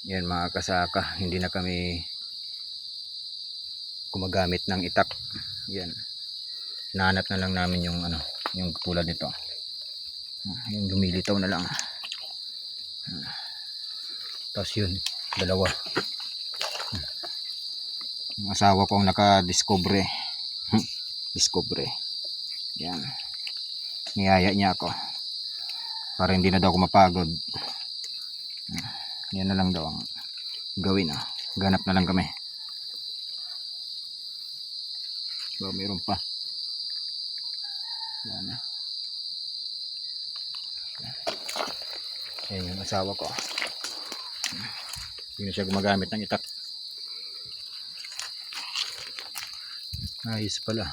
Yan mga kasaka, hindi na kami gumagamit ng itak. Yan. Hinahanap na lang namin yung ano, yung tulad nito. Yung lumilitaw na lang. Tapos yun, dalawa. Yung asawa ko ang nakadiscover. Discover. Yan. Niyaya niya ako. Para hindi na daw ako mapagod. Yan na lang daw ang gawin. Ganap na lang kami. So, mayroon pa. Yan. Yan yung asawa ko. Hindi na siya gumagamit ng itak. Ayos pala.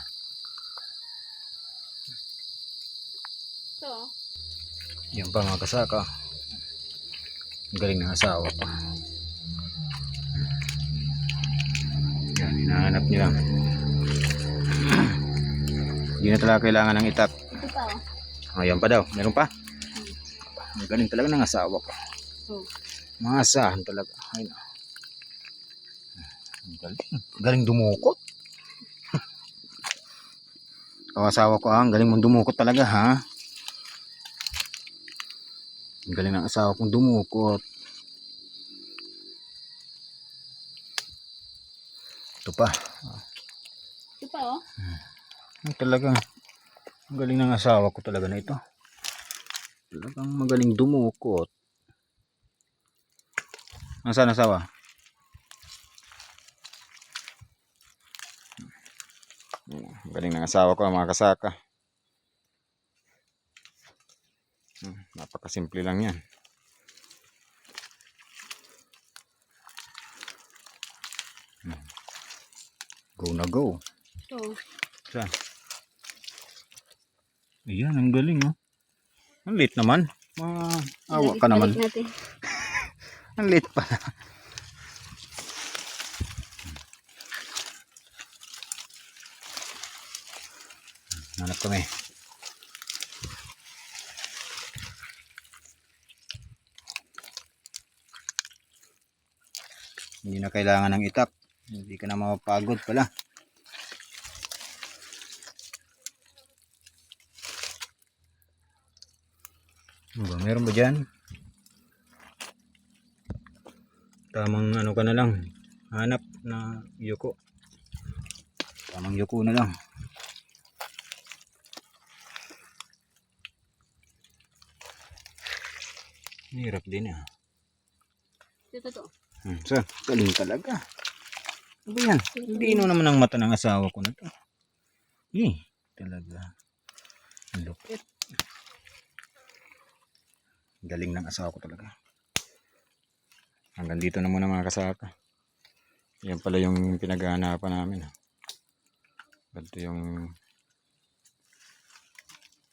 So, Yan pa mga kasaka. Ang galing ng asawa ko. Yan, hinahanap nila. Hindi na talaga kailangan ng itak. ito pa oh. Ayan pa daw. Meron pa? Ang galing talaga ng asawa ko. Mga asahan talaga. Ayun. Ang galing. Galing dumukot. Ang asawa ko ang galing mong dumukot talaga ha. Ang galing ng asawa kong dumukot. Ito pa. Ito pa oh. Talagang ang galing ng asawa ko talaga na ito. Talagang magaling dumukot. Nasaan asawa? Ang galing ng asawa ko mga kasaka. Napakasimple lang yan. Go na go. So, Saan? Ayan, ang galing oh. Ang late naman. Awa ka naman. natin. Ang late pala. Hanap kami. Hindi na kailangan ng itak. Hindi ka na mapapagod pala. Ano ba? Meron ba dyan? Tamang ano ka na lang. Hanap na yuko. Tamang yuko na lang. Hirap din ah. Ito to. So, galing talaga. Ano yan? Lino naman ang mata ng asawa ko na to. Talaga. Ang lupit. Galing ng asawa ko talaga. Hanggang dito na muna mga kasaka. Yan pala yung pinag-aanapan namin. Ito yung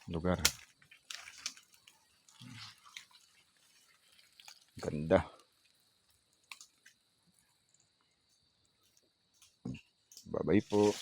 lugar. Ganda. Bye-bye po.